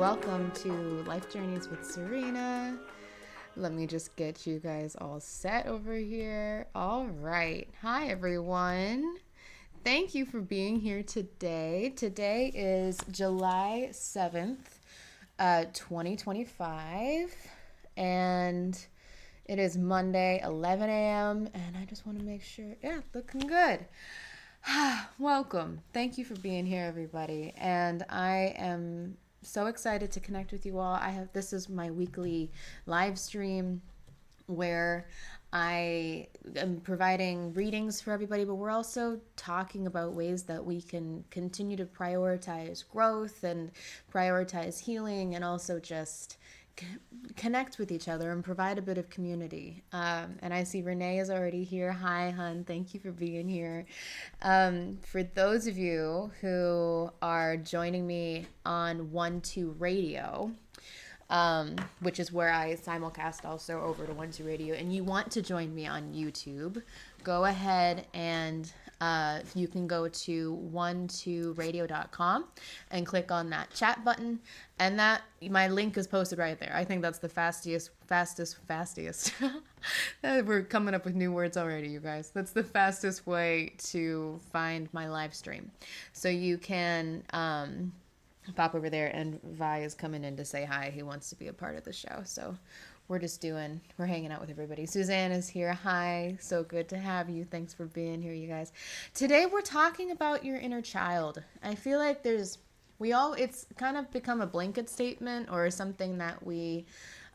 welcome to Life Journeys with Serena. Let me just get you guys all set over here. All right. Hi, everyone. Thank you for being here today. Today is July 7th, 2025, and it is Monday, 11 a.m., and I just want to make sure, yeah, looking good. Welcome. Thank you for being here, everybody. And I am so excited to connect with you all. This is my weekly live stream where I am providing readings for everybody, but we're also talking about ways that we can continue to prioritize growth and prioritize healing, and also just connect with each other and provide a bit of community. And I see Renee is already here. Hi, hun. Thank you for being here. For those of you who are joining me on 1-2 Radio, which is where I simulcast also over to 1-2 Radio, and you want to join me on YouTube, go ahead and you can go to 12radio.com and click on that chat button, and that my link is posted right there. I think that's the fastest. We're coming up with new words already, you guys. That's the fastest way to find my live stream. So you can pop over there, and Vi is coming in to say hi. He wants to be a part of the show. So we're hanging out with everybody. Suzanne is here. Hi. So good to have you. Thanks for being here, you guys. Today we're talking about your inner child. I feel like it's kind of become a blanket statement, or something that we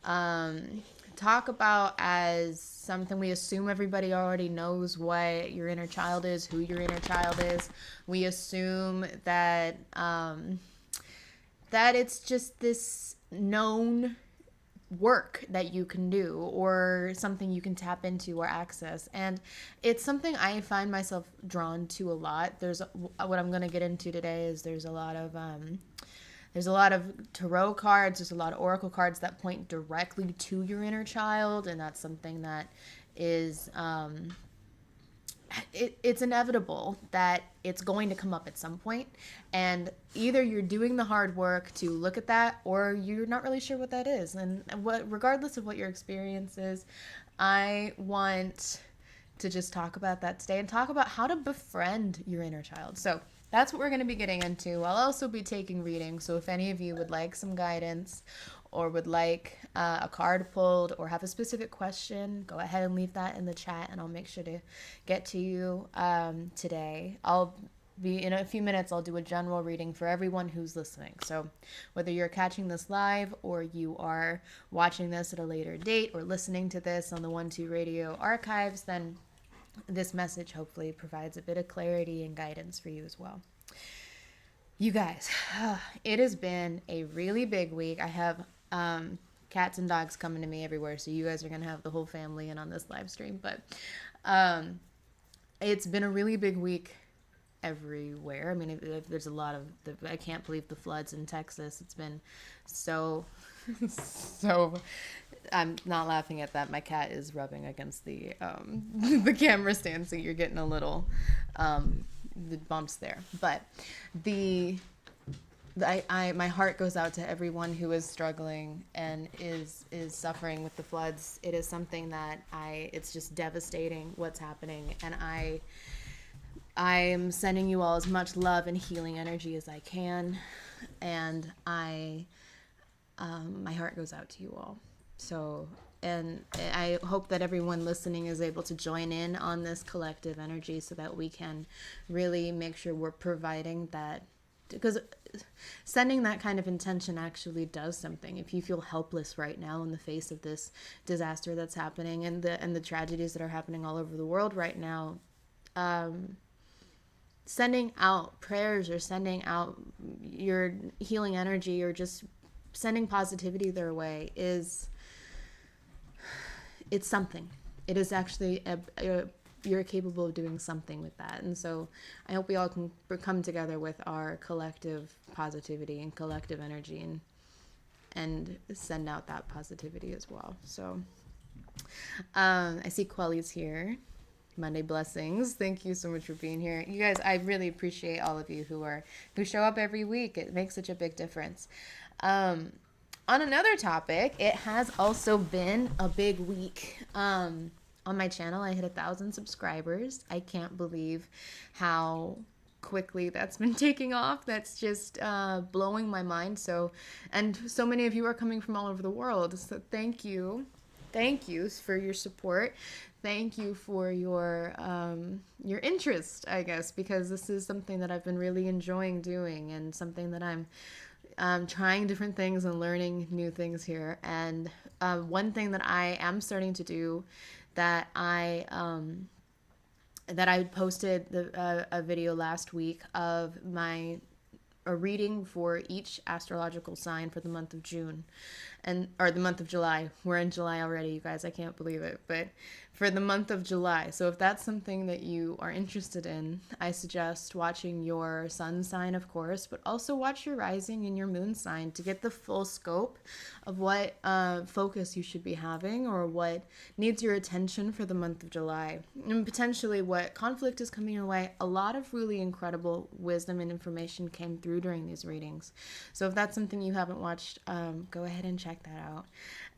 talk about as something we assume everybody already knows what your inner child is, who your inner child is. We assume that that it's just this known work that you can do, or something you can tap into or access. And it's something I find myself drawn to a lot. What I'm going to get into today is there's a lot of tarot cards, there's a lot of oracle cards that point directly to your inner child, and that's something that is it's inevitable that it's going to come up at some point, and either you're doing the hard work to look at that, or you're not really sure what that is. And regardless of what your experience is, I want to just talk about that today and talk about how to befriend your inner child. So that's what we're going to be getting into. I'll also be taking readings, so if any of you would like some guidance, or would like a card pulled, or have a specific question, go ahead and leave that in the chat, and I'll make sure to get to you today. In a few minutes, I'll do a general reading for everyone who's listening. So whether you're catching this live, or you are watching this at a later date, or listening to this on the 1-2 Radio archives, then this message hopefully provides a bit of clarity and guidance for you as well. You guys, it has been a really big week. I have cats and dogs coming to me everywhere, so you guys are going to have the whole family in on this live stream. But it's been a really big week everywhere. I mean, there's a lot of I can't believe the floods in Texas. It's been so I'm not laughing at that. My cat is rubbing against the the camera stand, so you're getting a little the bumps there. But my heart goes out to everyone who is struggling and is suffering with the floods. It is something that it's just devastating what's happening, and I am sending you all as much love and healing energy as I can, and my heart goes out to you all. So, and I hope that everyone listening is able to join in on this collective energy, so that we can really make sure we're providing that, because sending that kind of intention actually does something. If you feel helpless right now in the face of this disaster that's happening, and the tragedies that are happening all over the world right now, sending out prayers, or sending out your healing energy, or just sending positivity their way it's something. It is actually you're capable of doing something with that. And so I hope we all can come together with our collective positivity and collective energy, and send out that positivity as well. So I see Quelly's here. Monday blessings. Thank you so much for being here. You guys, I really appreciate all of you who show up every week. It makes such a big difference. On another topic, it has also been a big week. On my channel, I hit 1,000 subscribers. I can't believe how quickly that's been taking off. That's just blowing my mind. And so many of you are coming from all over the world. So thank you for your support. Thank you for your interest, I guess, because this is something that I've been really enjoying doing, and something that I'm trying different things and learning new things here. And one thing that I am starting to do, that I posted a video last week of a reading for each astrological sign for the month of June, or the month of July. We're in July already, you guys. I can't believe it. But for the month of July. So if that's something that you are interested in, I suggest watching your sun sign, of course, but also watch your rising and your moon sign to get the full scope of what focus you should be having, or what needs your attention for the month of July, and potentially what conflict is coming your way. A lot of really incredible wisdom and information came through during these readings. So if that's something you haven't watched, go ahead and check that out.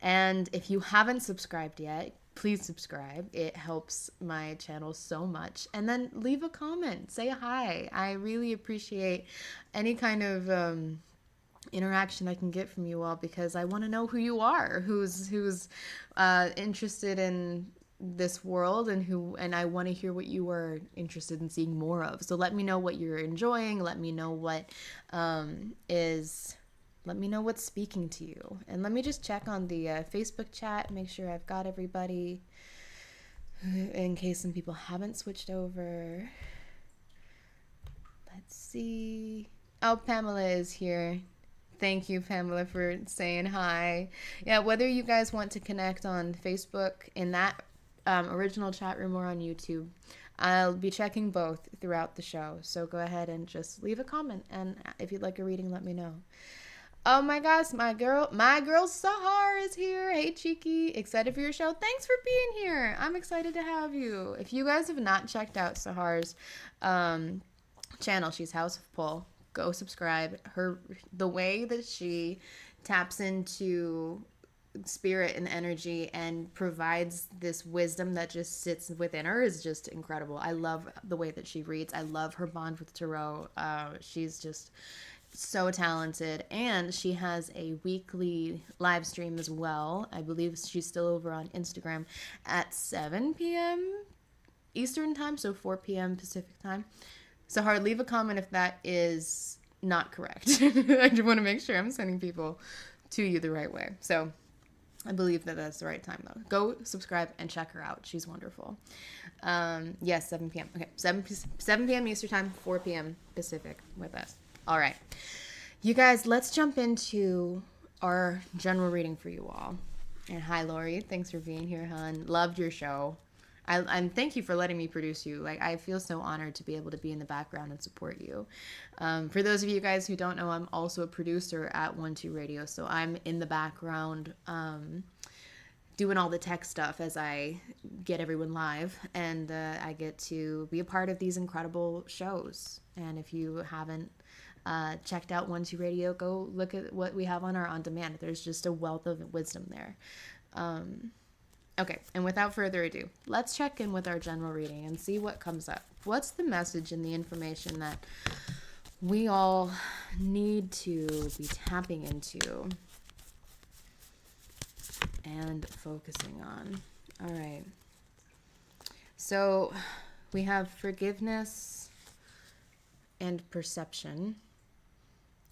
And if you haven't subscribed yet, please subscribe. It helps my channel so much. And then leave a comment, say hi. I really appreciate any kind of interaction I can get from you all, because I want to know who you are, who's interested in this world, and I want to hear what you are interested in seeing more of. So let me know what you're enjoying. Let me know let me know what's speaking to you. And let me just check on the Facebook chat, make sure I've got everybody, in case some people haven't switched over. Let's see. Oh, Pamela is here. Thank you, Pamela, for saying hi. Yeah, whether you guys want to connect on Facebook in that original chat room or on YouTube, I'll be checking both throughout the show. So go ahead and just leave a comment. And if you'd like a reading, let me know. Oh my gosh, my girl Sahar is here. Hey, Cheeky. Excited for your show. Thanks for being here. I'm excited to have you. If you guys have not checked out Sahar's channel, she's House of Pull. Go subscribe. The way that she taps into spirit and energy and provides this wisdom that just sits within her is just incredible. I love the way that she reads. I love her bond with tarot. She's just so talented, and she has a weekly live stream as well. I believe she's still over on Instagram at 7 p.m. Eastern time, so 4 p.m. Pacific time. Sahar, leave a comment if that is not correct. I just want to make sure I'm sending people to you the right way. So I believe that that's the right time, though. Go subscribe and check her out. She's wonderful. Yes, 7 p.m. Okay, 7 p.m. Eastern time, 4 p.m. Pacific with us. All right, you guys, let's jump into our general reading for you all. And hi, Lori. Thanks for being here, hon. Loved your show. And thank you for letting me produce you. Like, I feel so honored to be able to be in the background and support you. For those of you guys who don't know, I'm also a producer at 12 Radio. So I'm in the background doing all the tech stuff as I get everyone live. And I get to be a part of these incredible shows. And if you haven't checked out 12 Radio, go look at what we have on our on demand. There's just a wealth of wisdom there. Okay, and without further ado, let's check in with our general reading and see what comes up. What's the message and the information that we all need to be tapping into and focusing on? All right. So we have forgiveness and perception.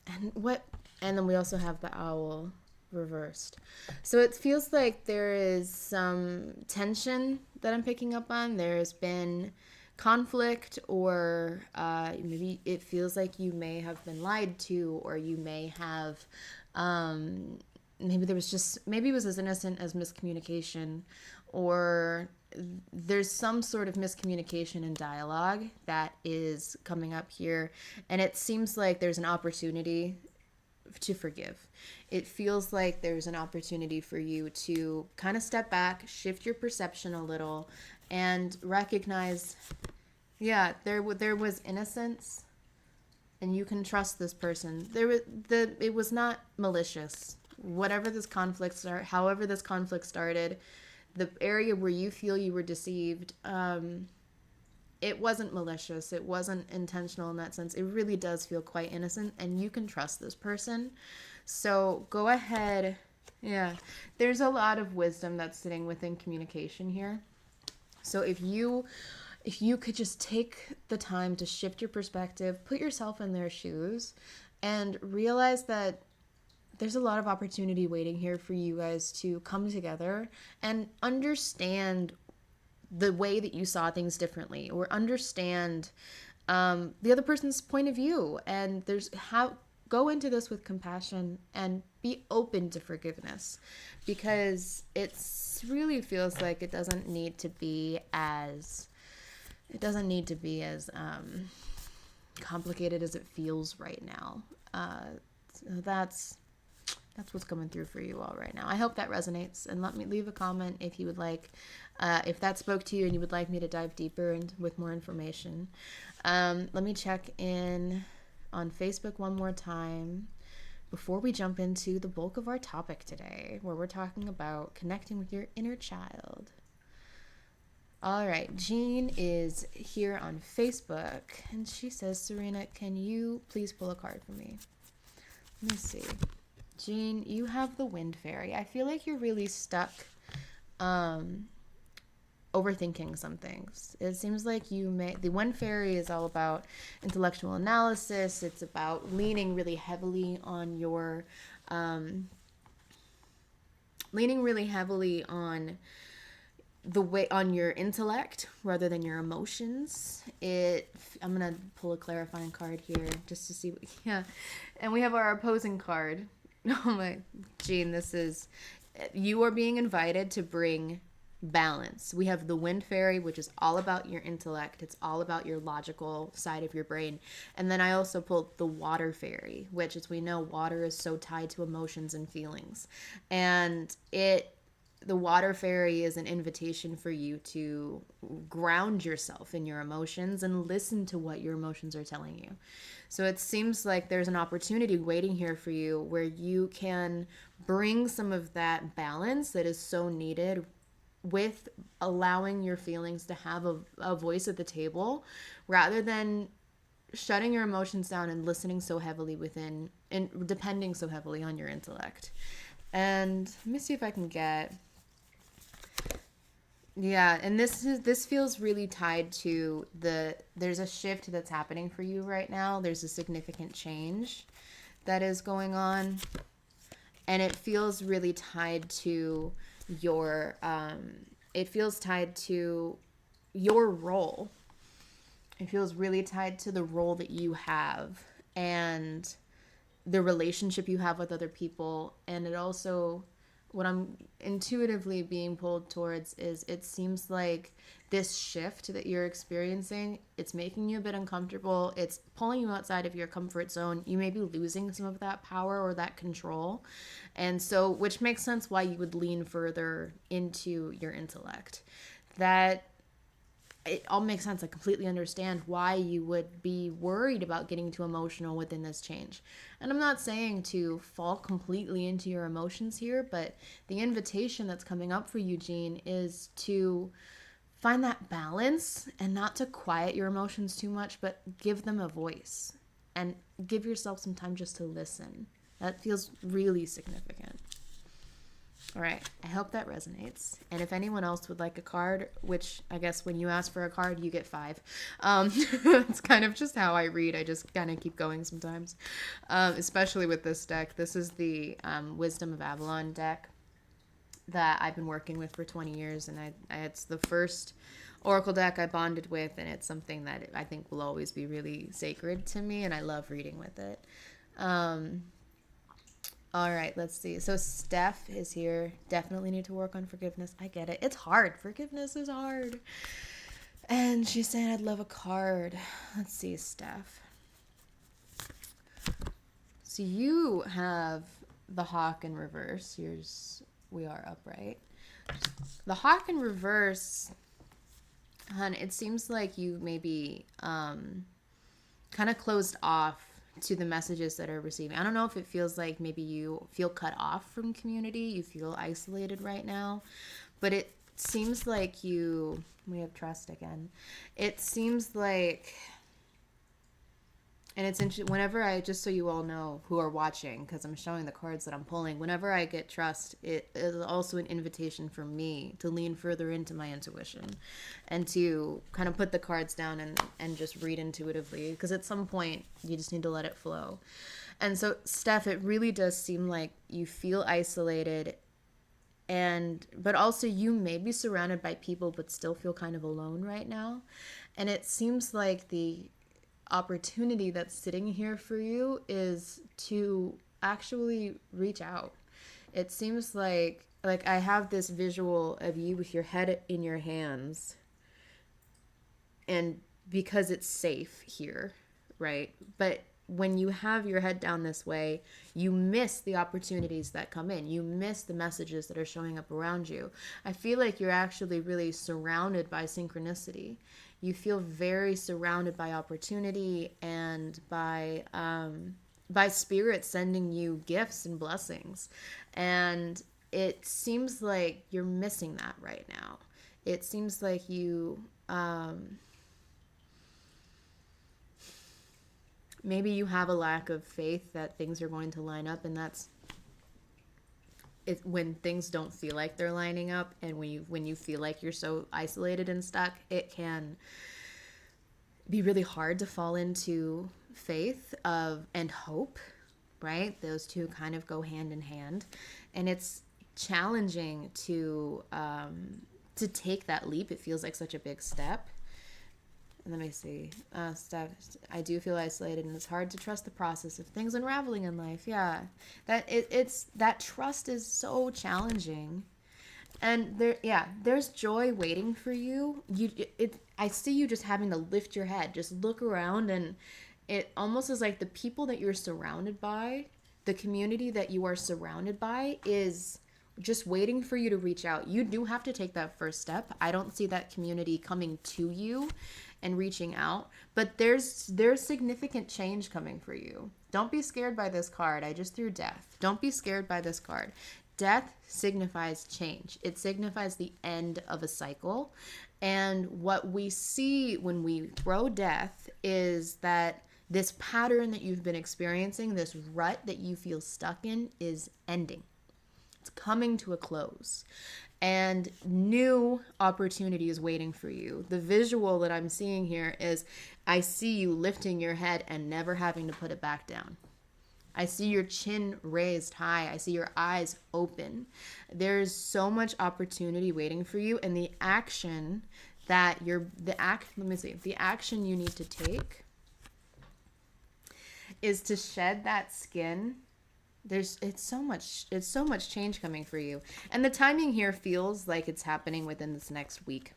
And then we also have the owl reversed. So it feels like there is some tension that I'm picking up on. There's been conflict, or maybe it feels like you may have been lied to, or you may have maybe it was as innocent as miscommunication, or there's some sort of miscommunication in dialogue that is coming up here, and it seems like there's an opportunity to forgive. It feels like there's an opportunity for you to kind of step back, shift your perception a little, and recognize, there was innocence, and you can trust this person. It was not malicious. Whatever this conflict however this conflict started, the area where you feel you were deceived, it wasn't malicious. It wasn't intentional in that sense. It really does feel quite innocent, and you can trust this person. So go ahead. Yeah, there's a lot of wisdom that's sitting within communication here. So if you could just take the time to shift your perspective, put yourself in their shoes, and realize that there's a lot of opportunity waiting here for you guys to come together and understand the way that you saw things differently, or understand the other person's point of view. And go into this with compassion and be open to forgiveness, because it really feels like it doesn't need to be as complicated as it feels right now. That's what's coming through for you all right now. I hope that resonates, and let me leave a comment if you would like, if that spoke to you and you would like me to dive deeper and with more information. Let me check in on Facebook one more time before we jump into the bulk of our topic today, where we're talking about connecting with your inner child. All right, Jean is here on Facebook, and she says, Serena, can you please pull a card for me? Let me see. Jean, you have the Wind Fairy. I feel like you're really stuck overthinking some things. It seems like the Wind Fairy is all about intellectual analysis. It's about leaning really heavily on your on your intellect rather than your emotions. I'm gonna pull a clarifying card here just to see and we have our opposing card. Oh my, Jean, you are being invited to bring balance. We have the Wind Fairy, which is all about your intellect. It's all about your logical side of your brain. And then I also pulled the Water Fairy, which, as we know, water is so tied to emotions and feelings. And the Water Fairy is an invitation for you to ground yourself in your emotions and listen to what your emotions are telling you. So it seems like there's an opportunity waiting here for you where you can bring some of that balance that is so needed, with allowing your feelings to have a voice at the table, rather than shutting your emotions down and listening so heavily and depending so heavily on your intellect. And let me see if I can get... Yeah, and this feels really tied to there's a shift that's happening for you right now. There's a significant change that is going on, and it feels really tied to your role. It feels really tied to the role that you have and the relationship you have with other people. And it also, what I'm intuitively being pulled towards is, it seems like this shift that you're experiencing, it's making you a bit uncomfortable. It's pulling you outside of your comfort zone. You may be losing some of that power or that control. And so, which makes sense why you would lean further into your intellect. It all makes sense. I completely understand why you would be worried about getting too emotional within this change. And I'm not saying to fall completely into your emotions here, but the invitation that's coming up for you, Jean, is to find that balance and not to quiet your emotions too much, but give them a voice and give yourself some time just to listen. That feels really significant. All right, I hope that resonates. And if anyone else would like a card, which I guess when you ask for a card, you get 5. It's kind of just how I read. I just kind of keep going sometimes, especially with this deck. This is the Wisdom of Avalon deck that I've been working with for 20 years. And it's the first Oracle deck I bonded with, and it's something that I think will always be really sacred to me, and I love reading with it. All right, let's see. So Steph is here. Definitely need to work on forgiveness. I get it. It's hard. Forgiveness is hard. And she's saying, I'd love a card. Let's see, Steph. So you have the Hawk in reverse. We are upright. The Hawk in reverse Hun, it seems like you maybe kind of closed off to the messages that are receiving. I don't know if it feels like maybe you feel cut off from community, you feel isolated right now, but it seems like we have trust again. It seems like, and it's interesting, whenever I, just so you all know who are watching, because I'm showing the cards that I'm pulling, whenever I get trust, it is also an invitation for me to lean further into my intuition and to kind of put the cards down and just read intuitively, because at some point you just need to let it flow. And so, Steph, it really does seem like you feel isolated, but also you may be surrounded by people but still feel kind of alone right now. And it seems like the opportunity that's sitting here for you is to actually reach out. It seems like I have this visual of you with your head in your hands, and because it's safe here, right? But when you have your head down this way, you miss the opportunities that come in. You miss the messages that are showing up around you. I feel like you're actually really surrounded by synchronicity. You feel very surrounded by opportunity and by spirit sending you gifts and blessings. And it seems like you're missing that right now. It seems like maybe you have a lack of faith that things are going to line up, and that's it. When things don't feel like they're lining up, and when you feel like you're so isolated and stuck, it can be really hard to fall into faith and hope, right? Those two kind of go hand in hand, and it's challenging to take that leap. It feels like such a big step. Let me see. Steph, I do feel isolated, and it's hard to trust the process of things unraveling in life. Yeah, that trust is so challenging, and there's joy waiting for you. I see you just having to lift your head, just look around, and it almost is like the people that you're surrounded by, the community that you are surrounded by, is just waiting for you to reach out. You do have to take that first step. I don't see that community coming to you and reaching out, but there's significant change coming for you. Don't be scared by this card. I just threw death. Don't be scared by this card. Death signifies change. It signifies the end of a cycle. And what we see when we throw death is that this pattern that you've been experiencing, this rut that you feel stuck in, is ending. It's coming to a close, and new opportunity is waiting for you. The visual that I'm seeing here is I see you lifting your head and never having to put it back down. I see your chin raised high. I see your eyes open. There's so much opportunity waiting for you, and the action the action you need to take is to shed that skin. It's so much change coming for you, and the timing here feels like it's happening within this next week.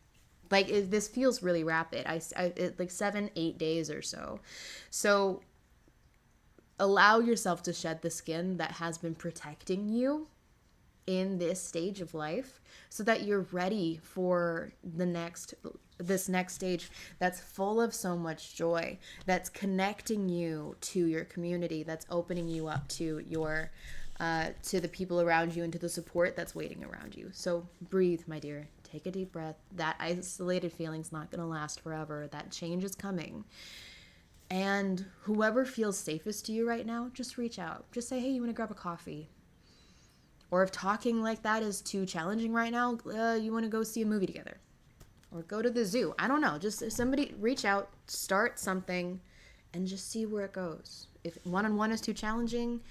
This feels really rapid. Like 7-8 days or so. So allow yourself to shed the skin that has been protecting you in this stage of life, so that you're ready for this next stage that's full of so much joy, that's connecting you to your community, that's opening you up to your to the people around you and to the support that's waiting around you. So breathe, my dear. Take a deep breath. That isolated feeling's not going to last forever. That change is coming. And whoever feels safest to you right now, just reach out. Just say, hey, you want to grab a coffee? Or if talking like that is too challenging right now, you want to go see a movie together. Or go to the zoo. I don't know. Just somebody reach out, start something, and just see where it goes. If one-on-one is too challenging,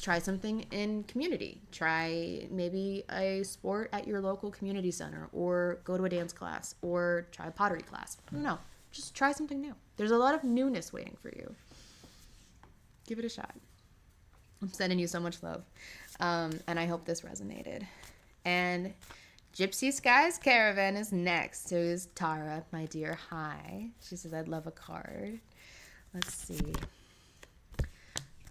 try something in community. Try maybe a sport at your local community center, or go to a dance class, or try a pottery class. I don't know. Just try something new. There's a lot of newness waiting for you. Give it a shot. I'm sending you so much love. And I hope this resonated. And Gypsy Skies Caravan is next. So is Tara, my dear. Hi. She says, I'd love a card. Let's see.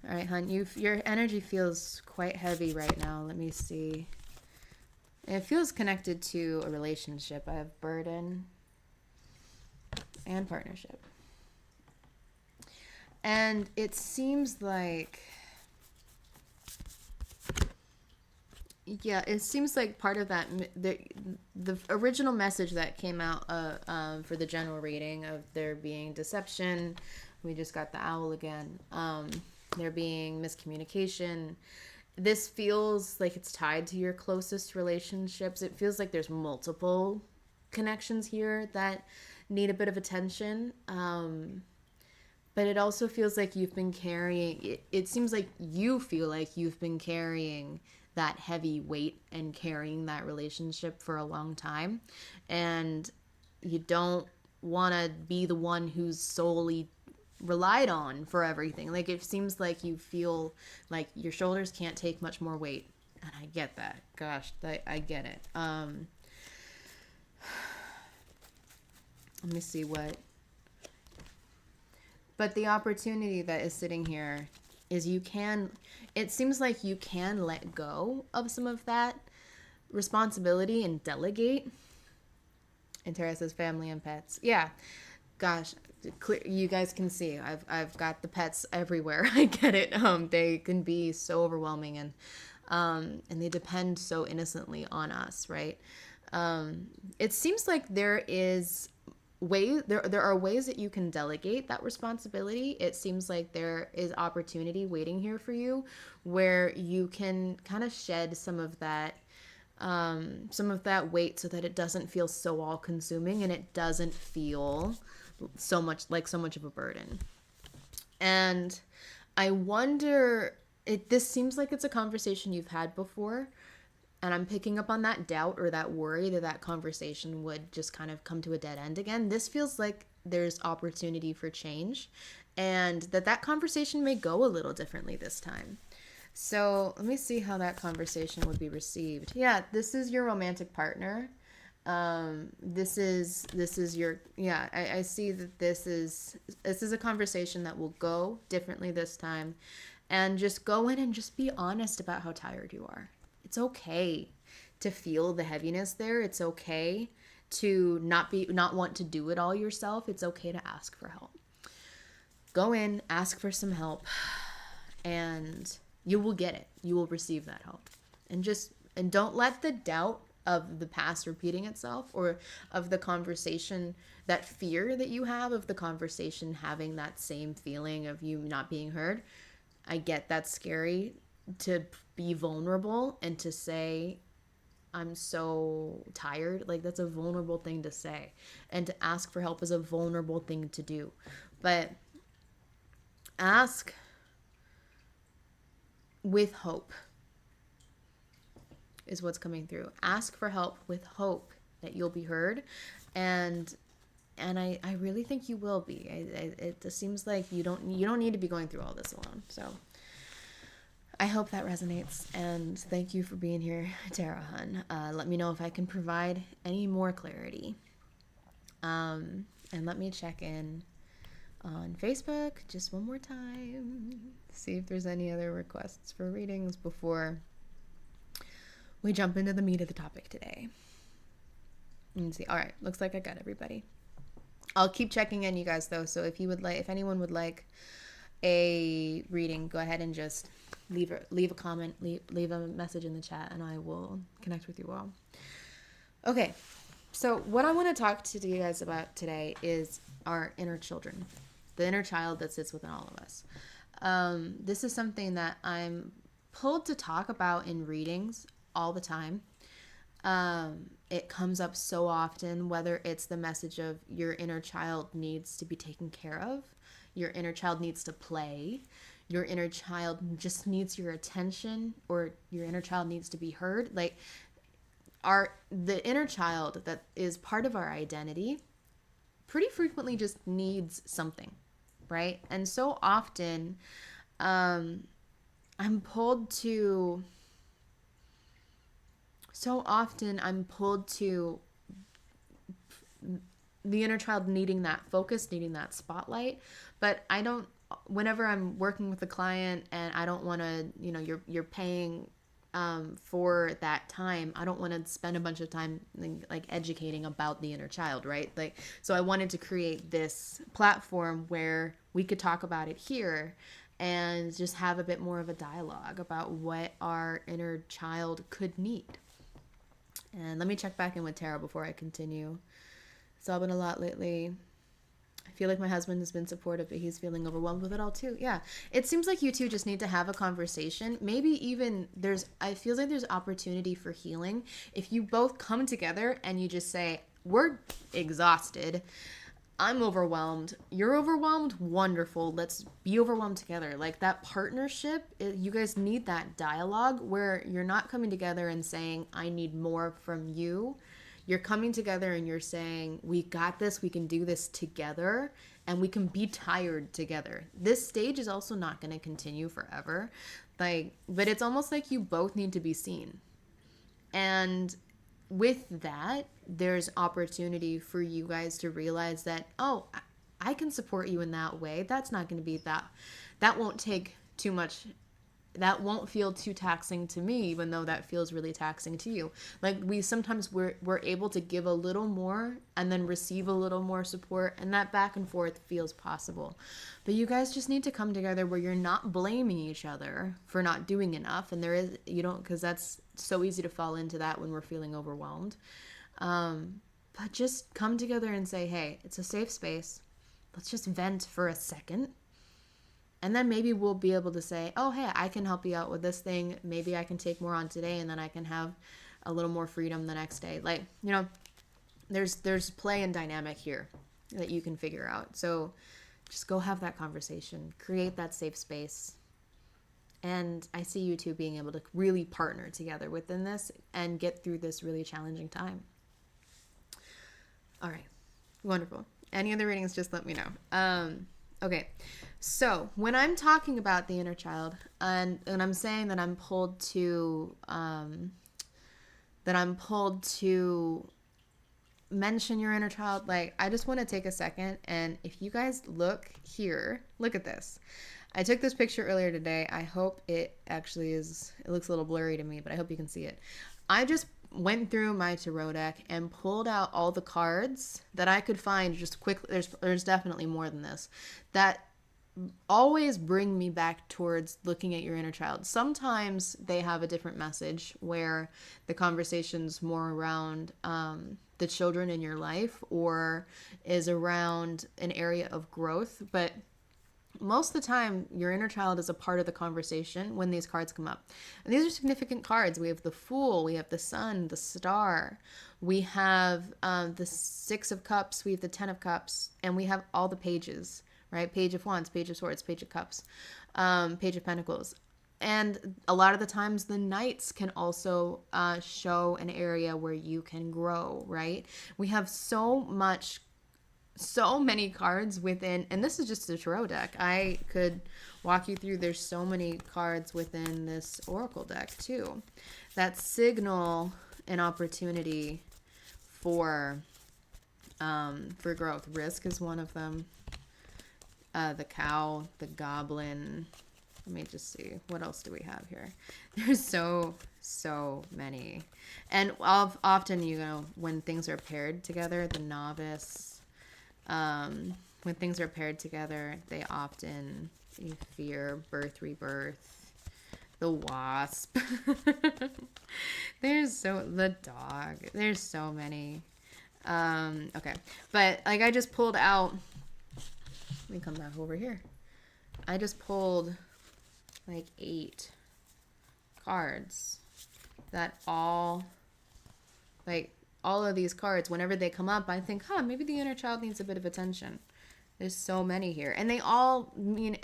All right, hon. Your energy feels quite heavy right now. Let me see. It feels connected to a relationship. I have burden. and partnership. And it seems like, yeah, it seems like part of that, the original message that came out for the general reading of there being deception. We just got the owl again. There being miscommunication. This feels like it's tied to your closest relationships. It feels like there's multiple connections here that need a bit of attention. But it also feels like you've been carrying, it seems like you feel like you've been carrying that heavy weight and carrying that relationship for a long time. And you don't want to be the one who's solely relied on for everything. Like, it seems like you feel like your shoulders can't take much more weight. And I get that. Gosh, I get it. Let me see what. But the opportunity that is sitting here is it seems like you can let go of some of that responsibility and delegate. And Tara says family and pets. Yeah. Gosh, you guys can see I've got the pets everywhere. I get it. They can be so overwhelming, and they depend so innocently on us, right? It seems like there are ways that you can delegate that responsibility. It seems like there is opportunity waiting here for you where you can kind of shed some of that weight so that it doesn't feel so all consuming and it doesn't feel so much of a burden. And I wonder, this seems like it's a conversation you've had before. And I'm picking up on that doubt or that worry that conversation would just kind of come to a dead end again. This feels like there's opportunity for change and that conversation may go a little differently this time. So let me see how that conversation would be received. Yeah, this is your romantic partner. This is your, yeah, I see that this is a conversation that will go differently this time. And just go in and just be honest about how tired you are. It's okay to feel the heaviness there. It's okay to not want to do it all yourself. It's okay to ask for help. Go in, ask for some help, and you will get it. You will receive that help. And don't let the doubt of the past repeating itself or of the conversation, that fear that you have of the conversation having that same feeling of you not being heard. I get that's scary to be vulnerable and to say, I'm so tired. Like, that's a vulnerable thing to say. And to ask for help is a vulnerable thing to do. But ask with hope is what's coming through. Ask for help with hope that you'll be heard. And I really think you will be. It seems like you don't need to be going through all this alone. So I hope that resonates, and thank you for being here, Tara Hun. Let me know if I can provide any more clarity. And let me check in on Facebook just one more time, see if there's any other requests for readings before we jump into the meat of the topic today. Let's see. All right, looks like I got everybody. I'll keep checking in, you guys, though. So if anyone would like a reading, go ahead and just leave a comment, leave a message in the chat, and I will connect with you all. Okay, so what I want to talk to you guys about today is our inner children, the inner child that sits within all of us. This is something that I'm pulled to talk about in readings all the time. It comes up so often, whether it's the message of your inner child needs to be taken care of, your inner child needs to play, your inner child just needs your attention, or your inner child needs to be heard. Like, the inner child that is part of our identity pretty frequently just needs something, right? And so often I'm pulled to the inner child needing that focus, needing that spotlight. But whenever I'm working with a client and I don't want to, you're paying for that time, I don't want to spend a bunch of time like educating about the inner child, right? Like, so I wanted to create this platform where we could talk about it here and just have a bit more of a dialogue about what our inner child could need. And let me check back in with Tara before I continue. It's all been a lot lately. I feel like my husband has been supportive, but he's feeling overwhelmed with it all too. Yeah. It seems like you two just need to have a conversation. Maybe even I feel like there's opportunity for healing. If you both come together and you just say, we're exhausted. I'm overwhelmed. You're overwhelmed. Wonderful. Let's be overwhelmed together. Like that partnership, you guys need that dialogue where you're not coming together and saying, I need more from you. You're coming together and you're saying, we got this, we can do this together, and we can be tired together. This stage is also not going to continue forever. But it's almost like you both need to be seen. And with that, there's opportunity for you guys to realize that, oh, I can support you in that way. That's not going to be that won't take too much. That won't feel too taxing to me, even though that feels really taxing to you. Like we're able to give a little more and then receive a little more support, and that back and forth feels possible. But you guys just need to come together where you're not blaming each other for not doing enough, and because that's so easy to fall into that when we're feeling overwhelmed. But just come together and say, hey, it's a safe space. Let's just vent for a second. And then maybe we'll be able to say, oh, hey, I can help you out with this thing. Maybe I can take more on today, and then I can have a little more freedom the next day. Like, there's play and dynamic here that you can figure out. So just go have that conversation. Create that safe space. And I see you two being able to really partner together within this and get through this really challenging time. All right. Wonderful. Any other readings, just let me know. Okay, so when I'm talking about the inner child, and I'm saying that I'm pulled to mention your inner child, like I just want to take a second, and if you guys look at this. I took this picture earlier today. I hope it actually it looks a little blurry to me, but I hope you can see it. I just went through my tarot deck and pulled out all the cards that I could find just quickly. There's definitely more than this that always bring me back towards looking at your inner child. Sometimes they have a different message where the conversation's more around the children in your life or is around an area of growth, but most of the time, your inner child is a part of the conversation when these cards come up. And these are significant cards. We have the Fool, we have the Sun, the Star, we have the Six of Cups, we have the Ten of Cups, and we have all the pages, right? Page of Wands, Page of Swords, Page of Cups, Page of Pentacles. And a lot of the times the Knights can also show an area where you can grow, right? We have so many cards within, and this is just a tarot deck. I could walk you through. There's so many cards within this oracle deck too that signal an opportunity for growth. Risk is one of them. The Cow, the Goblin. Let me just see. What else do we have here? There's so many. And often, when things are paired together, the Novice. When things are paired together, they often fear, birth, rebirth, the Wasp. The Dog. There's so many. Okay. But I just pulled out, let me come back over here. I just pulled 8 cards that all of these cards, whenever they come up, I think, maybe the inner child needs a bit of attention. There's so many here. And they all mean,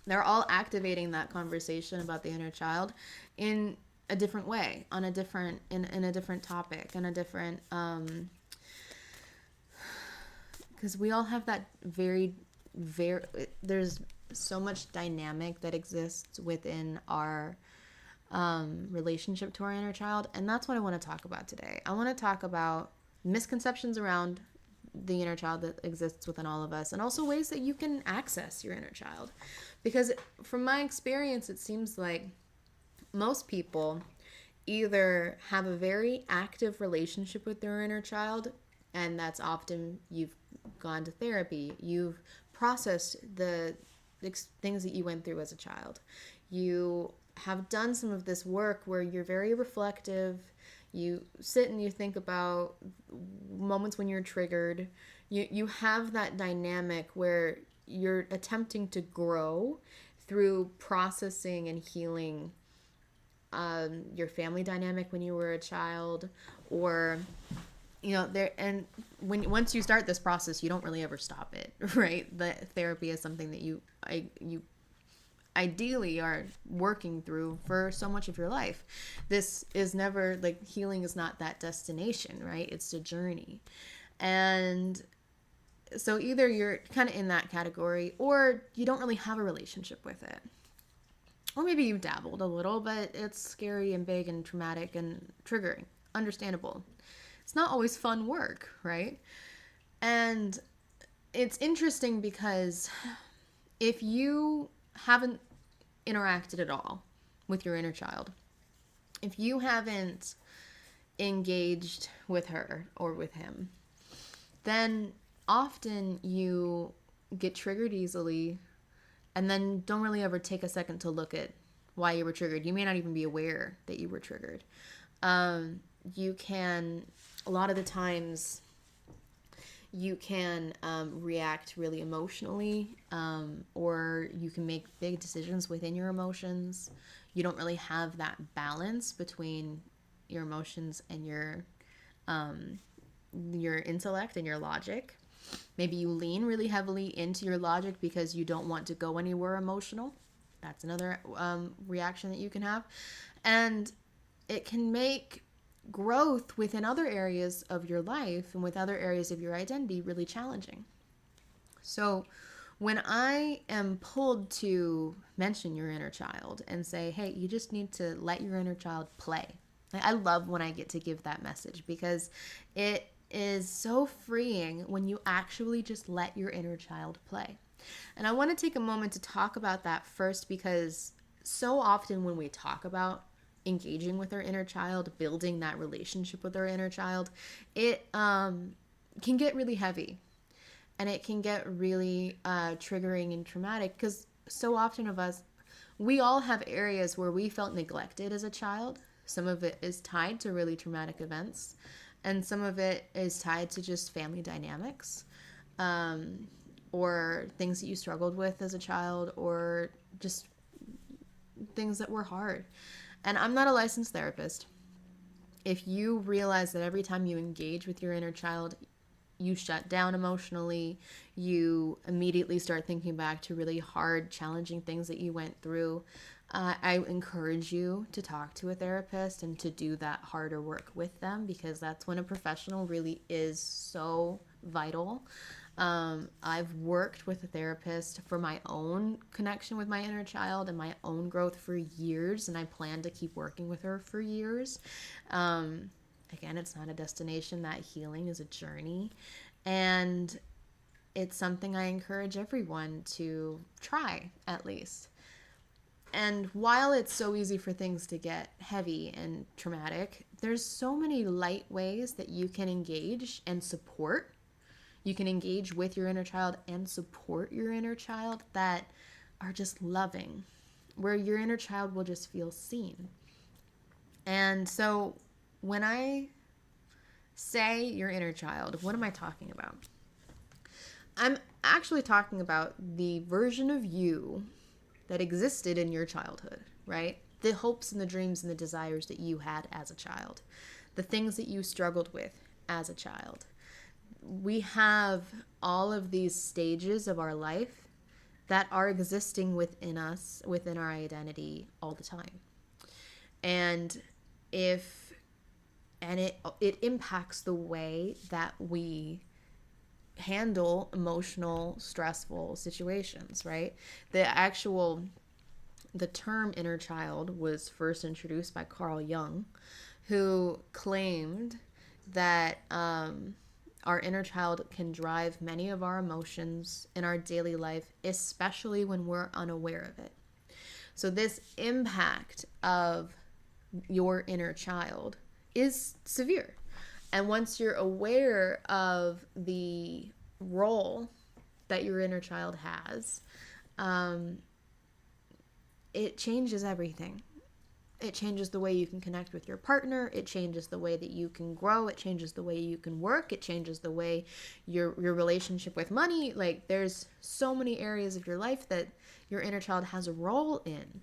they're all activating that conversation about the inner child in a different way, in a different topic, in a different, because we all have that there's so much dynamic that exists within our relationship to our inner child, and that's what I want to talk about today. I want to talk about misconceptions around the inner child that exists within all of us, and also ways that you can access your inner child, because from my experience, it seems like Most people either have a very active relationship with their inner child, and that's often you've gone to therapy, you've processed the things that you went through as a child, you have done some of this work where you're very reflective, you sit and you think about moments when you're triggered, you have that dynamic where you're attempting to grow through processing and healing your family dynamic when you were a child, or there. And when once you start this process, you don't really ever stop it, right? The therapy is something that you ideally are working through for so much of your life. This is never like, healing is not that destination, right? It's a journey. And so either you're kind of in that category, or you don't really have a relationship with it. Or maybe you dabbled a little, but it's scary and big and traumatic and triggering. Understandable. It's not always fun work, right? And it's interesting because if you haven't interacted at all with your inner child, if you haven't engaged with her or with him, then often you get triggered easily and then don't really ever take a second to look at why you were triggered. You may not even be aware that you were triggered. You can, a lot of the times, you can react really emotionally, or you can make big decisions within your emotions. You don't really have that balance between your emotions and your intellect and your logic. Maybe you lean really heavily into your logic because you don't want to go anywhere emotional. That's another reaction that you can have. And it can make growth within other areas of your life and with other areas of your identity really challenging. So when I am pulled to mention your inner child and say, hey, you just need to let your inner child play. I love when I get to give that message, because it is so freeing when you actually just let your inner child play. And I want to take a moment to talk about that first, because so often when we talk about engaging with our inner child, building that relationship with our inner child, it can get really heavy, and it can get really triggering and traumatic, because so often of us, we all have areas where we felt neglected as a child. Some of it is tied to really traumatic events, and some of it is tied to just family dynamics, or things that you struggled with as a child, or just things that were hard. And I'm not a licensed therapist. If you realize that every time you engage with your inner child, you shut down emotionally, you immediately start thinking back to really hard, challenging things that you went through, I encourage you to talk to a therapist and to do that harder work with them, because that's when a professional really is so vital. I've worked with a therapist for my own connection with my inner child and my own growth for years, and I plan to keep working with her for years. Again, it's not a destination. That healing is a journey, and it's something I encourage everyone to try, at least. And while it's so easy for things to get heavy and traumatic, there's so many light ways that you can engage and support. You can engage with your inner child and support your inner child that are just loving, where your inner child will just feel seen. And so when I say your inner child, what am I talking about? I'm actually talking about the version of you that existed in your childhood, right? The hopes and the dreams and the desires that you had as a child, the things that you struggled with as a child. We have all of these stages of our life that are existing within us, within our identity all the time. And it impacts the way that we handle emotional, stressful situations, right? The term inner child was first introduced by Carl Jung, who claimed that our inner child can drive many of our emotions in our daily life, especially when we're unaware of it. So this impact of your inner child is severe. And once you're aware of the role that your inner child has, it changes everything. It changes the way you can connect with your partner. It changes the way that you can grow. It changes the way you can work. It changes the way your relationship with money. Like, there's so many areas of your life that your inner child has a role in.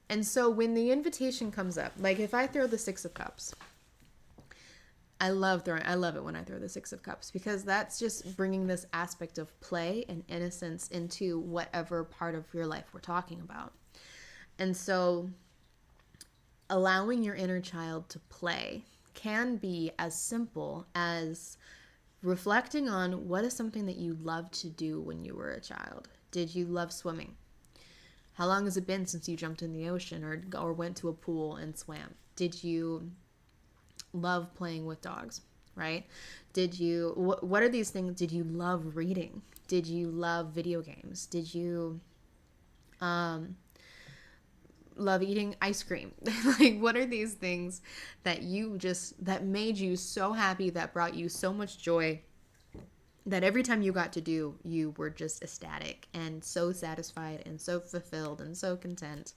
And so when the invitation comes up, like if I throw the Six of Cups, I love it when I throw the Six of Cups, because that's just bringing this aspect of play and innocence into whatever part of your life we're talking about. And so allowing your inner child to play can be as simple as reflecting on what is something that you loved to do when you were a child. Did you love swimming? How long has it been since you jumped in the ocean or went to a pool and swam? Did you love playing with dogs, right? Did you, what are these things? Did you love reading? Did you love video games? Did you love eating ice cream? Like, what are these things that that made you so happy, that brought you so much joy, that every time you got to do, you were just ecstatic and so satisfied and so fulfilled and so content,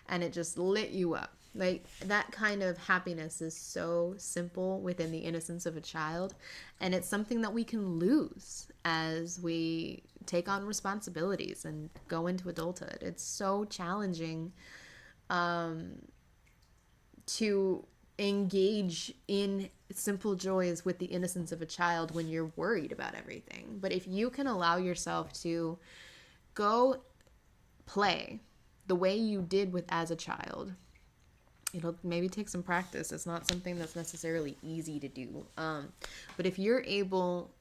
and it just lit you up. Like, that kind of happiness is so simple within the innocence of a child, and it's something that we can lose as we take on responsibilities and go into adulthood. It's so challenging to engage in simple joys with the innocence of a child when you're worried about everything. But if you can allow yourself to go play the way you did as a child, it'll maybe take some practice. It's not something that's necessarily easy to do. But if you're able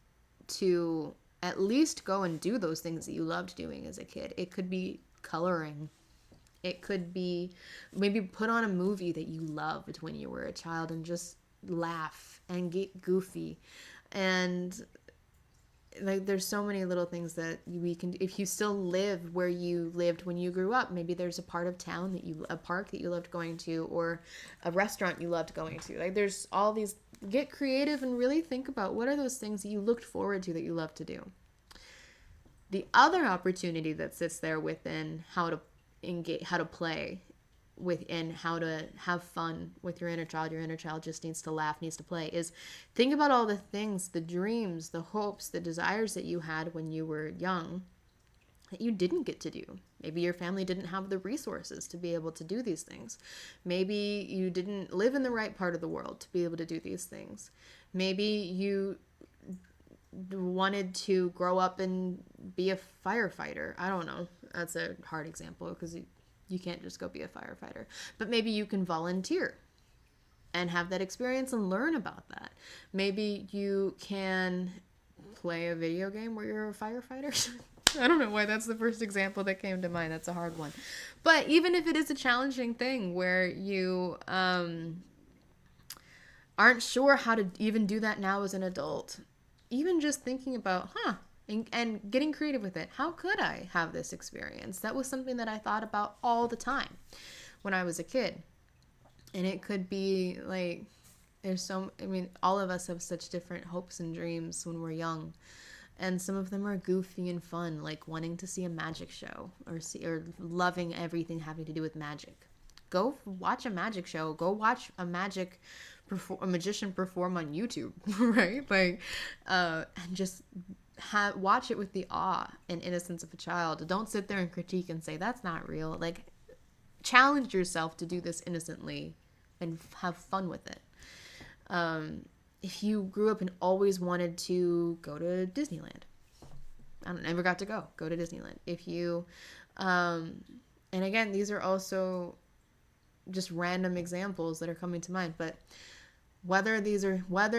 to at least go and do those things that you loved doing as a kid, it could be coloring. It could be maybe put on a movie that you loved when you were a child and just laugh and get goofy. And like, there's so many little things that we can, if you still live where you lived when you grew up, maybe there's a part of town a park that you loved going to, or a restaurant you loved going to. Like, there's all these, get creative and really think about what are those things that you looked forward to that you love to do. The other opportunity that sits there within how to engage, how to play within, how to have fun with your inner child just needs to laugh, needs to play, is think about all the things, the dreams, the hopes, the desires that you had when you were young that you didn't get to do. Maybe your family didn't have the resources to be able to do these things. Maybe you didn't live in the right part of the world to be able to do these things. Maybe you wanted to grow up and be a firefighter. I don't know. That's a hard example because you can't just go be a firefighter. But maybe you can volunteer and have that experience and learn about that. Maybe you can play a video game where you're a firefighter. I don't know why that's the first example that came to mind. That's a hard one. But even if it is a challenging thing where you aren't sure how to even do that now as an adult, even just thinking about, and getting creative with it. How could I have this experience? That was something that I thought about all the time when I was a kid. And it could be like, all of us have such different hopes and dreams when we're young. And some of them are goofy and fun, like wanting to see a magic show or loving everything having to do with magic. Go watch a magic show. Go watch a magician perform on YouTube, right? Like, and just watch it with the awe and innocence of a child. Don't sit there and critique and say that's not real. Like, challenge yourself to do this innocently and have fun with it. If you grew up and always wanted to go to Disneyland, never got to go to Disneyland. If you, and again, these are also just random examples that are coming to mind, but whether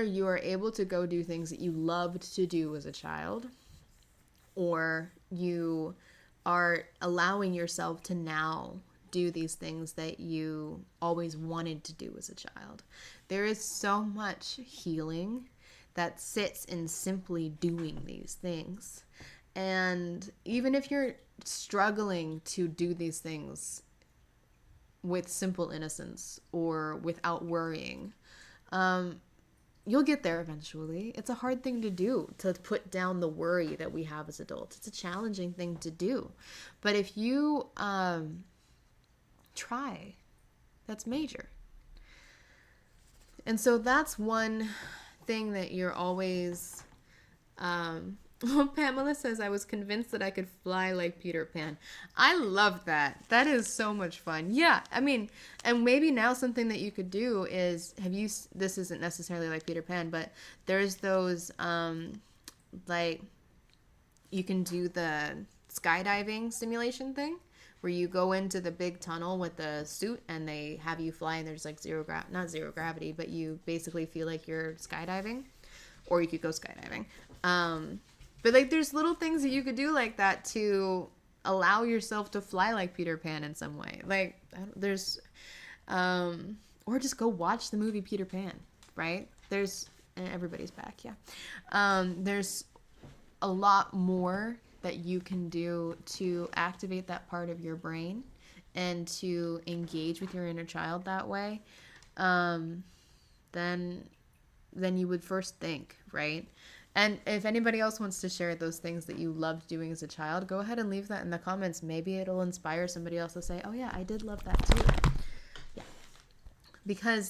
you are able to go do things that you loved to do as a child, or you are allowing yourself to now do these things that you always wanted to do as a child, there is so much healing that sits in simply doing these things. And even if you're struggling to do these things with simple innocence or without worrying. You'll get there eventually. It's a hard thing to do, to put down the worry that we have as adults. It's a challenging thing to do. But if you try, that's major. And so that's one thing that you're always... Well, Pamela says, I was convinced that I could fly like Peter Pan. I love that. That is so much fun. Yeah, I mean, and maybe now something that you could do is, this isn't necessarily like Peter Pan, but there's those, like, you can do the skydiving simulation thing, where you go into the big tunnel with the suit and they have you fly and there's like not zero gravity, but you basically feel like you're skydiving, or you could go skydiving. But like, there's little things that you could do like that to allow yourself to fly like Peter Pan in some way. Like, there's, or just go watch the movie Peter Pan, right? And everybody's back, yeah. There's a lot more that you can do to activate that part of your brain and to engage with your inner child that way, than you would first think, right? And if anybody else wants to share those things that you loved doing as a child, go ahead and leave that in the comments. Maybe it'll inspire somebody else to say, oh yeah, I did love that too. Yeah. Because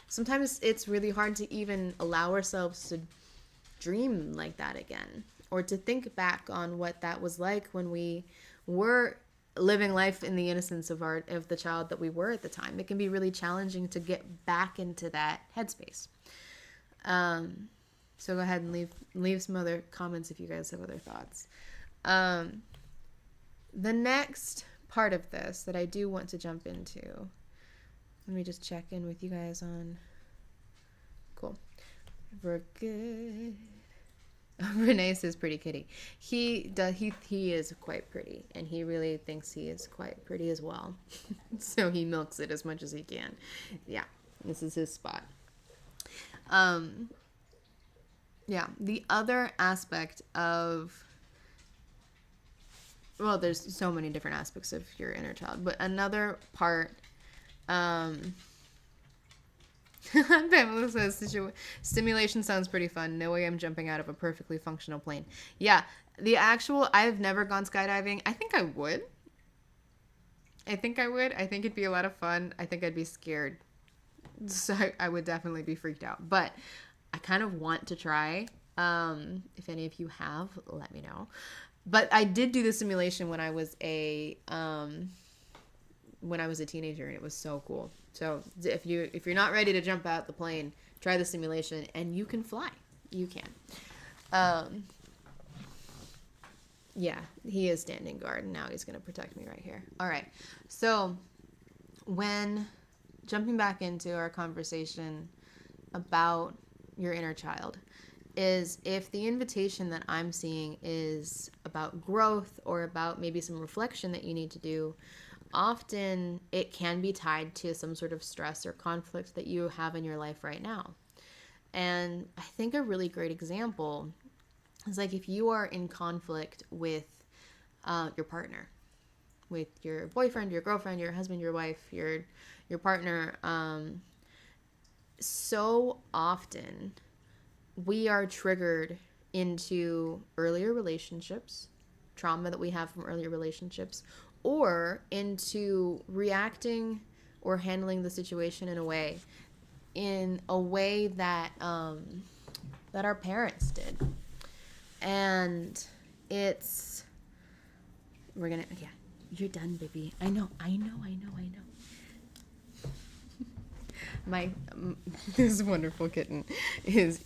sometimes it's really hard to even allow ourselves to dream like that again, or to think back on what that was like when we were living life in the innocence of the child that we were at the time. It can be really challenging to get back into that headspace. So go ahead and leave some other comments if you guys have other thoughts. The next part of this that I do want to jump into, let me just check in with you guys on. Cool. We're good. Renee says pretty kitty. He is quite pretty, and he really thinks he is quite pretty as well. So he milks it as much as he can. Yeah, this is his spot. Yeah, the other aspect of, well, there's so many different aspects of your inner child, but another part, Pamela says, stimulation sounds pretty fun. No way I'm jumping out of a perfectly functional plane. Yeah, I've never gone skydiving. I think I would. I think it'd be a lot of fun. I think I'd be scared. So I would definitely be freaked out. But I kind of want to try. If any of you have, let me know. But I did do the simulation when I was a teenager, and it was so cool. So if you're not ready to jump out the plane, try the simulation, and you can fly. You can. Yeah, he is standing guard, and now he's going to protect me right here. All right. So when jumping back into our conversation about your inner child, is if the invitation that I'm seeing is about growth or about maybe some reflection that you need to do, often it can be tied to some sort of stress or conflict that you have in your life right now. And I think a really great example is like if you are in conflict with your partner, with your boyfriend, your girlfriend, your husband, your wife, your partner, so often we are triggered into earlier relationships, trauma that we have from earlier relationships, or into reacting or handling the situation in a way that that our parents did. And you're done, baby. I know. This wonderful kitten he's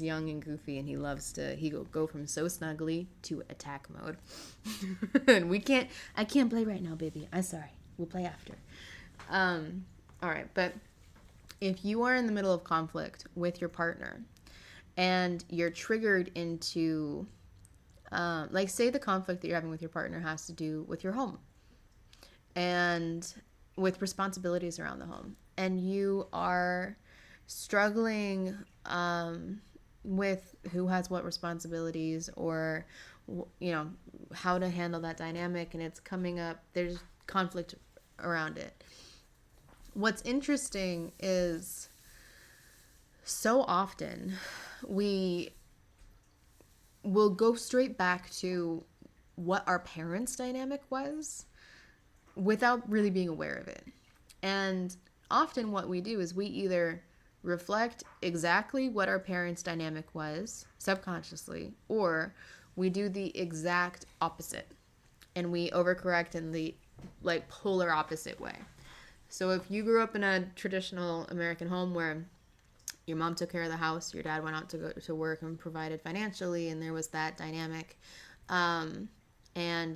young and goofy, and he loves to go from so snuggly to attack mode. And I can't play right now, baby. I'm sorry. We'll play after. All right, but if you are in the middle of conflict with your partner and you're triggered into like, say the conflict that you're having with your partner has to do with your home and with responsibilities around the home, and you are struggling with who has what responsibilities, or how to handle that dynamic, and it's coming up, there's conflict around it. What's interesting is so often we will go straight back to what our parents' dynamic was without really being aware of it. And often what we do is we either reflect exactly what our parents' dynamic was subconsciously, or we do the exact opposite and we overcorrect in the like polar opposite way. So if you grew up in a traditional American home where your mom took care of the house, your dad went out to go to work and provided financially, and there was that dynamic, and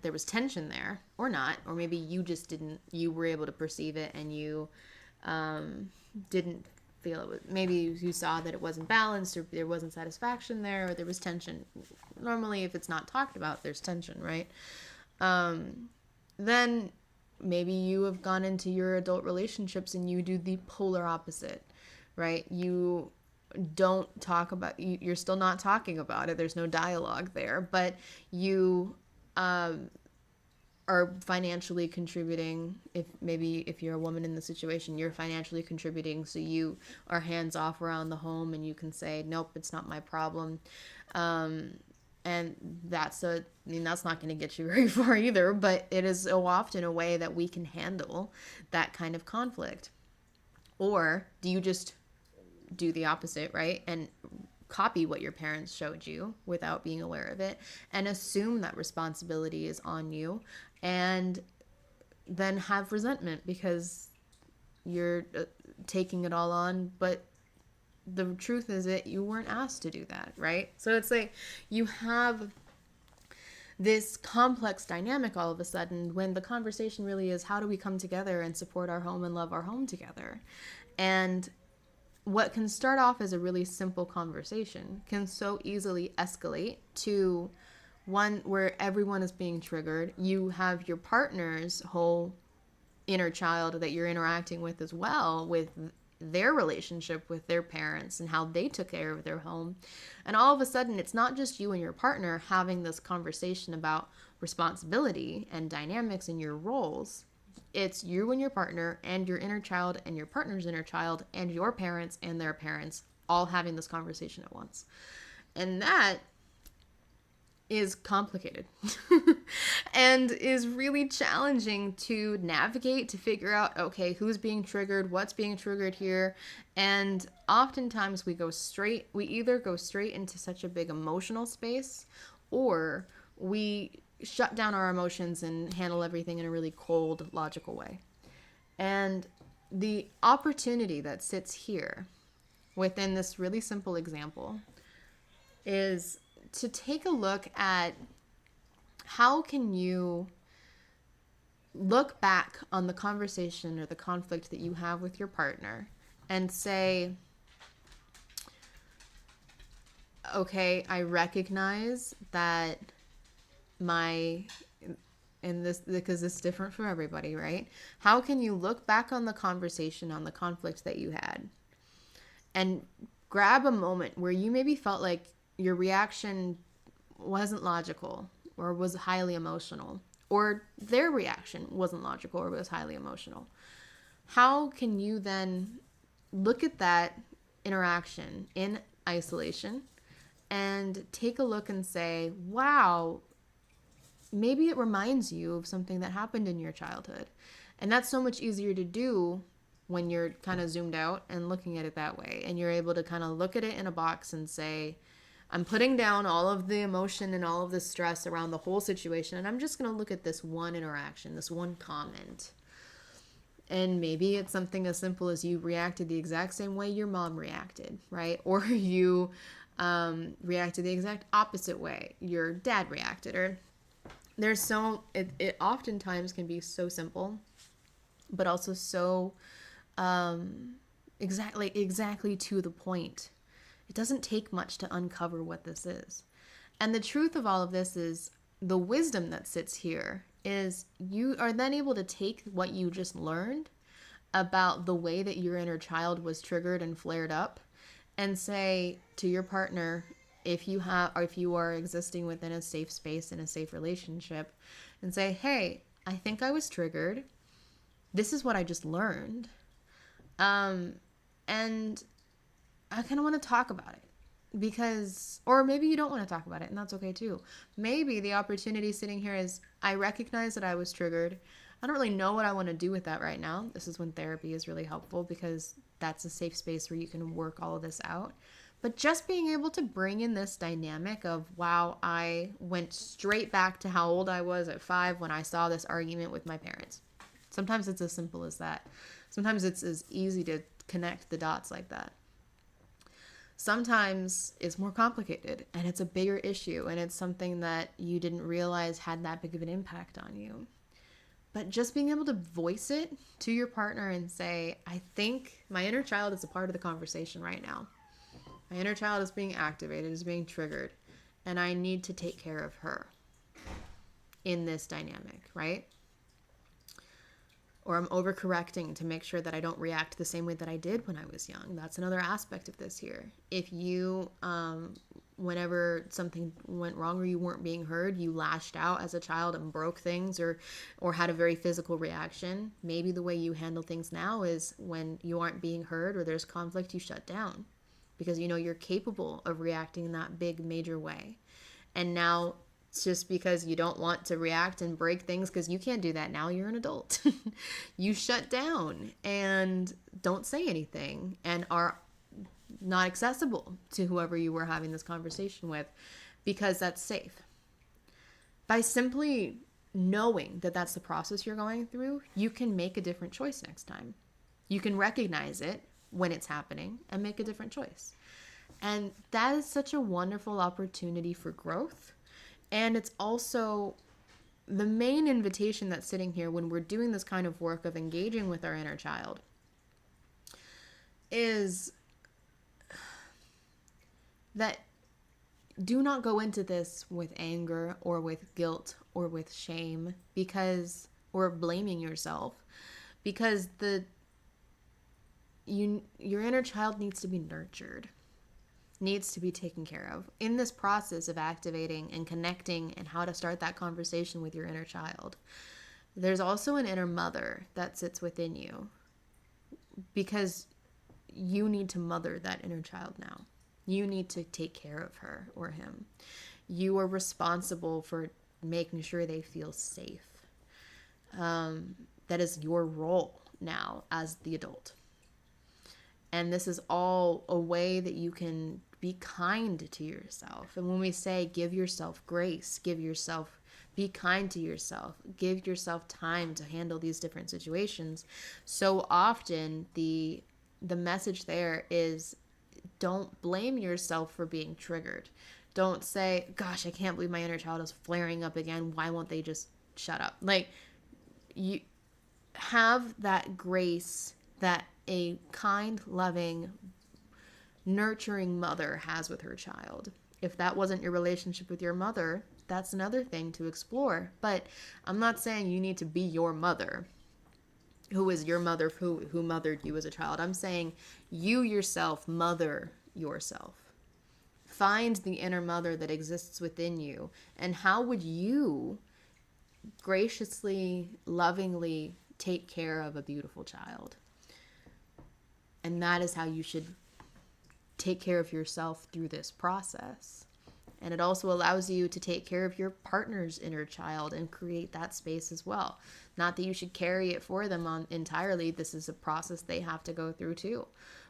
there was tension there, or not, or maybe you just didn't, you were able to perceive it and you didn't feel it was, maybe you saw that it wasn't balanced, or there wasn't satisfaction there, or there was tension. Normally if it's not talked about, there's tension, right? Then maybe you have gone into your adult relationships and you do the polar opposite, right? You don't talk about, you're still not talking about it, there's no dialogue there, but you are financially contributing. If you're a woman in the situation, you're financially contributing, so you are hands off around the home and you can say, nope, it's not my problem. And that's not going to get you very far either, but it is so often a way that we can handle that kind of conflict. Or do you just do the opposite, right? And copy what your parents showed you without being aware of it and assume that responsibility is on you, and then have resentment because you're taking it all on, but the truth is that you weren't asked to do that, right? So it's like you have this complex dynamic all of a sudden when the conversation really is, how do we come together and support our home and love our home together? And what can start off as a really simple conversation can so easily escalate to one where everyone is being triggered. You have your partner's whole inner child that you're interacting with as well, with their relationship with their parents and how they took care of their home. And all of a sudden, it's not just you and your partner having this conversation about responsibility and dynamics in your roles. It's you and your partner and your inner child and your partner's inner child and your parents and their parents all having this conversation at once. And that is complicated and is really challenging to navigate, to figure out, okay, who's being triggered, what's being triggered here. And oftentimes we either go straight into such a big emotional space, or we shut down our emotions and handle everything in a really cold, logical way. And the opportunity that sits here within this really simple example is to take a look at how can you look back on the conversation or the conflict that you have with your partner and say, okay, I recognize that and this, because it's different for everybody, right? How can you look back on the conversation, on the conflict that you had, and grab a moment where you maybe felt like your reaction wasn't logical or was highly emotional, or their reaction wasn't logical or was highly emotional? How can you then look at that interaction in isolation and take a look and say, wow, maybe it reminds you of something that happened in your childhood? And that's so much easier to do when you're kind of zoomed out and looking at it that way. And you're able to kind of look at it in a box and say, I'm putting down all of the emotion and all of the stress around the whole situation, and I'm just going to look at this one interaction, this one comment. And maybe it's something as simple as you reacted the exact same way your mom reacted, right? Or you reacted the exact opposite way your dad reacted. Or it oftentimes can be so simple, but also so exactly to the point. It doesn't take much to uncover what this is. And the truth of all of this is, the wisdom that sits here is you are then able to take what you just learned about the way that your inner child was triggered and flared up and say to your partner, if you are existing within a safe space in a safe relationship, and say, hey, I think I was triggered. This is what I just learned. And I kind of want to talk about it because, or maybe you don't want to talk about it, and that's okay too. Maybe the opportunity sitting here is I recognize that I was triggered. I don't really know what I want to do with that right now. This is when therapy is really helpful because that's a safe space where you can work all of this out. But just being able to bring in this dynamic of, wow, I went straight back to how old I was at 5 when I saw this argument with my parents. Sometimes it's as simple as that. Sometimes it's as easy to connect the dots like that. Sometimes it's more complicated and it's a bigger issue and it's something that you didn't realize had that big of an impact on you. But just being able to voice it to your partner and say, I think my inner child is a part of the conversation right now. My inner child is being activated, is being triggered, and I need to take care of her in this dynamic, right? Or I'm overcorrecting to make sure that I don't react the same way that I did when I was young. That's another aspect of this here. If you, whenever something went wrong or you weren't being heard, you lashed out as a child and broke things or had a very physical reaction, maybe the way you handle things now is when you aren't being heard or there's conflict, you shut down. Because you know you're capable of reacting in that big major way. And now it's just because you don't want to react and break things because you can't do that now, you're an adult. You shut down and don't say anything and are not accessible to whoever you were having this conversation with because that's safe. By simply knowing that that's the process you're going through, you can make a different choice next time. You can recognize it when it's happening and make a different choice. And that is such a wonderful opportunity for growth. And it's also the main invitation that's sitting here when we're doing this kind of work of engaging with our inner child is that do not go into this with anger or with guilt or with shame or blaming yourself because your inner child needs to be nurtured, needs to be taken care of. In this process of activating and connecting and how to start that conversation with your inner child, there's also an inner mother that sits within you because you need to mother that inner child now. You need to take care of her or him. You are responsible for making sure they feel safe. That is your role now as the adult. And this is all a way that you can be kind to yourself. And when we say give yourself grace, be kind to yourself, give yourself time to handle these different situations. So often the message there is don't blame yourself for being triggered. Don't say, gosh, I can't believe my inner child is flaring up again. Why won't they just shut up? Like, you have that grace that a kind, loving, nurturing mother has with her child. If that wasn't your relationship with your mother, that's another thing to explore. But I'm not saying you need to be your mother, who is your mother, who mothered you as a child. I'm saying you yourself mother yourself. Find the inner mother that exists within you. And how would you graciously, lovingly take care of a beautiful child? And that is how you should take care of yourself through this process. And it also allows you to take care of your partner's inner child and create that space as well. Not that you should carry it for them entirely. This is a process they have to go through too.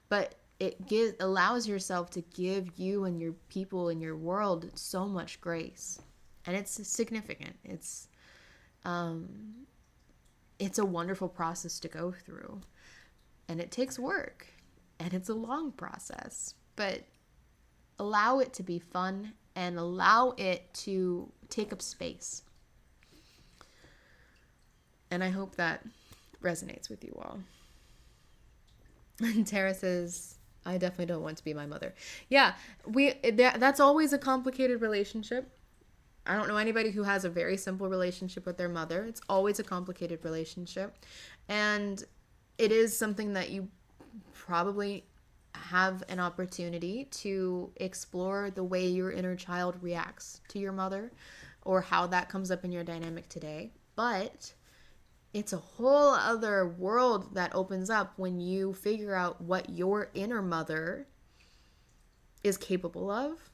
But it allows yourself to give you and your people in your world so much grace. And it's significant. It's a wonderful process to go through. And it takes work. And it's a long process. But allow it to be fun and allow it to take up space. And I hope that resonates with you all. And Tara says, I definitely don't want to be my mother. Yeah, that's always a complicated relationship. I don't know anybody who has a very simple relationship with their mother. It's always a complicated relationship. And it is something that you probably have an opportunity to explore the way your inner child reacts to your mother or how that comes up in your dynamic today. But it's a whole other world that opens up when you figure out what your inner mother is capable of.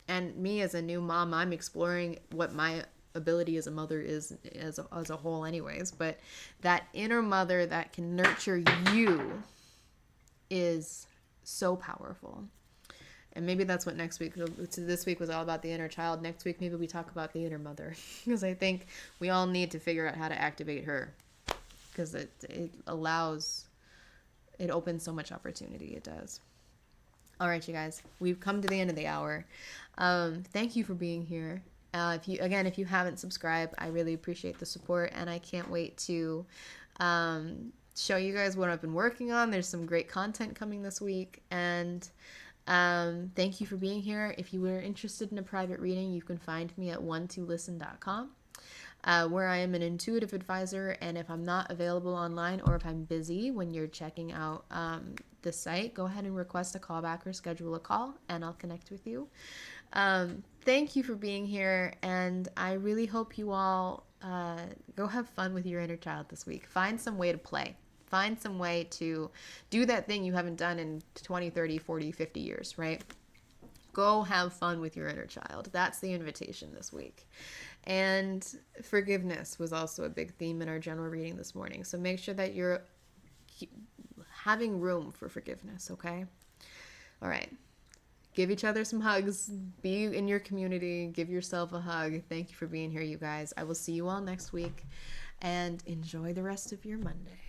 And me as a new mom, I'm exploring what my ability as a mother is as a whole anyways, but that inner mother that can nurture you is so powerful. And maybe that's what next week, this week was all about the inner child. Next week, maybe we talk about the inner mother, because I think we all need to figure out how to activate her, because it allows, it opens so much opportunity. It does. All right, you guys, we've come to the end of the hour. Thank you for being here. If you haven't subscribed, I really appreciate the support, and I can't wait to show you guys what I've been working on. There's some great content coming this week, and thank you for being here. If you were interested in a private reading, you can find me at one2listen.com. Where I am an intuitive advisor, and if I'm not available online or if I'm busy when you're checking out the site, go ahead and request a callback or schedule a call, and I'll connect with you. Thank you for being here, and I really hope you all go have fun with your inner child this week. Find some way to play. Find some way to do that thing you haven't done in 20, 30, 40, 50 years, right? Go have fun with your inner child. That's the invitation this week. And forgiveness was also a big theme in our general reading this morning. So make sure that you're having room for forgiveness, okay? All right. Give each other some hugs. Be in your community. Give yourself a hug. Thank you for being here, you guys. I will see you all next week. And enjoy the rest of your Monday.